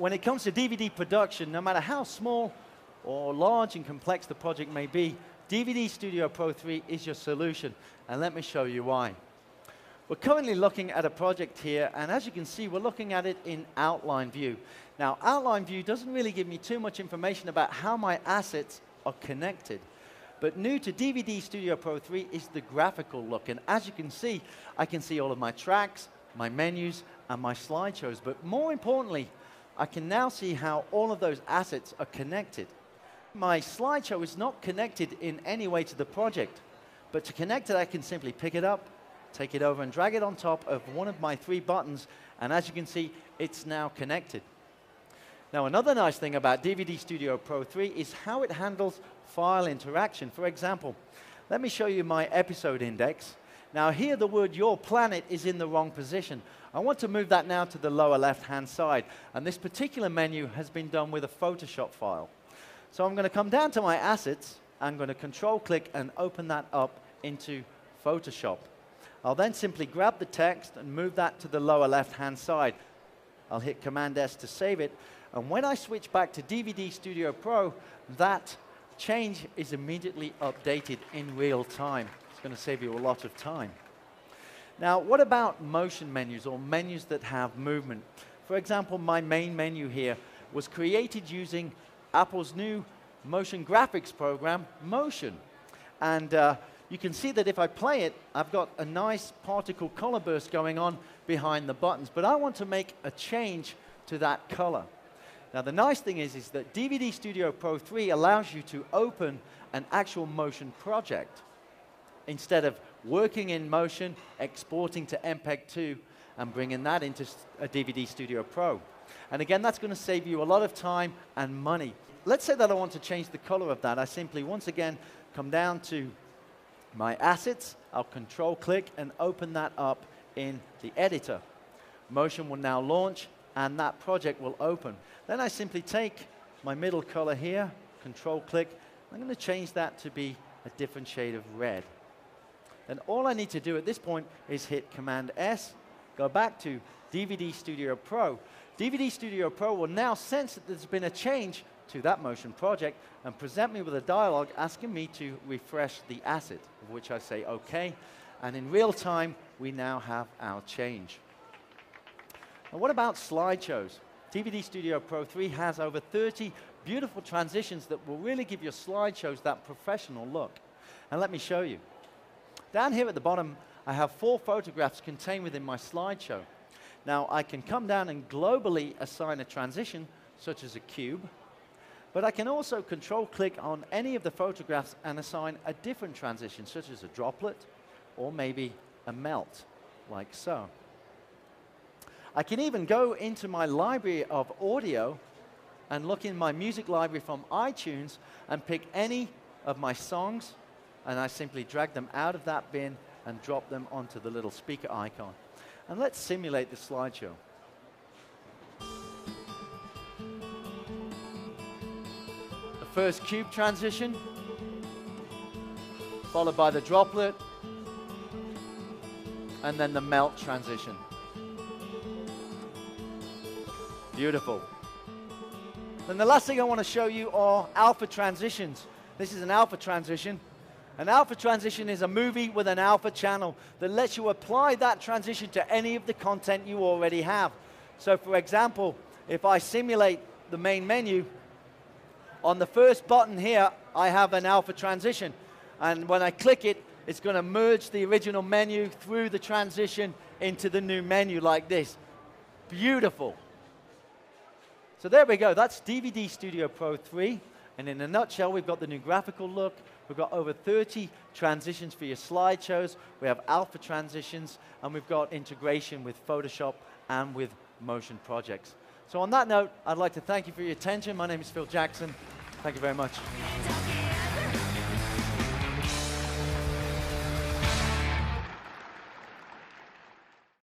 when it comes to DVD production, no matter how small or large and complex the project may be, DVD Studio Pro 3 is your solution, and let me show you why. We're currently looking at a project here, and as you can see, we're looking at it in outline view. Now, outline view doesn't really give me too much information about how my assets are connected. But new to DVD Studio Pro 3 is the graphical look, and as you can see, I can see all of my tracks, my menus, and my slideshows. But more importantly, I can now see how all of those assets are connected. My slideshow is not connected in any way to the project, but to connect it, I can simply pick it up, take it over, and drag it on top of one of my 3 buttons, and as you can see, it's now connected. Now, another nice thing about DVD Studio Pro 3 is how it handles file interaction. For example, let me show you my episode index. Now, here the word Your Planet is in the wrong position. I want to move that now to the lower left-hand side, and this particular menu has been done with a Photoshop file. So I'm going to come down to my assets, I'm going to Control-click and open that up into Photoshop. I'll then simply grab the text and move that to the lower left-hand side. I'll hit Command-S to save it, and when I switch back to DVD Studio Pro, that change is immediately updated in real time. It's going to save you a lot of time. Now, what about motion menus or menus that have movement? For example, my main menu here was created using Apple's new motion graphics program, Motion. And you can see that if I play it, I've got a nice particle color burst going on behind the buttons. But I want to make a change to that color. Now, the nice thing is that DVD Studio Pro 3 allows you to open an actual motion project instead of working in Motion, exporting to MPEG 2, and bringing that into a DVD Studio Pro. And again, that's going to save you a lot of time and money. Let's say that I want to change the color of that. I simply, once again, come down to my assets. I'll Control-click and open that up in the editor. Motion will now launch, and that project will open. Then I simply take my middle color here, Control-click. I'm going to change that to be a different shade of red. And all I need to do at this point is hit Command-S, go back to DVD Studio Pro. DVD Studio Pro will now sense that there's been a change to that motion project and present me with a dialog asking me to refresh the asset, of which I say OK. And in real time, we now have our change. Now, what about slideshows? DVD Studio Pro 3 has over 30 beautiful transitions that will really give your slideshows that professional look. And let me show you. Down here at the bottom, I have 4 photographs contained within my slideshow. Now, I can come down and globally assign a transition, such as a cube, but I can also Control-click on any of the photographs and assign a different transition, such as a droplet, or maybe a melt, like so. I can even go into my library of audio and look in my music library from iTunes and pick any of my songs, and I simply drag them out of that bin and drop them onto the little speaker icon. And let's simulate the slideshow. The first cube transition, followed by the droplet, and then the melt transition. Beautiful. Then the last thing I want to show you are alpha transitions. This is an alpha transition. An alpha transition is a movie with an alpha channel that lets you apply that transition to any of the content you already have. So for example, if I simulate the main menu, on the first button here, I have an alpha transition. And when I click it, it's going to merge the original menu through the transition into the new menu like this. Beautiful. So there we go. That's DVD Studio Pro 3. And in a nutshell, we've got the new graphical look. We've got over 30 transitions for your slideshows. We have alpha transitions, and we've got integration with Photoshop and with motion projects. So on that note, I'd like to thank you for your attention. My name is Phil Jackson. Thank you very much.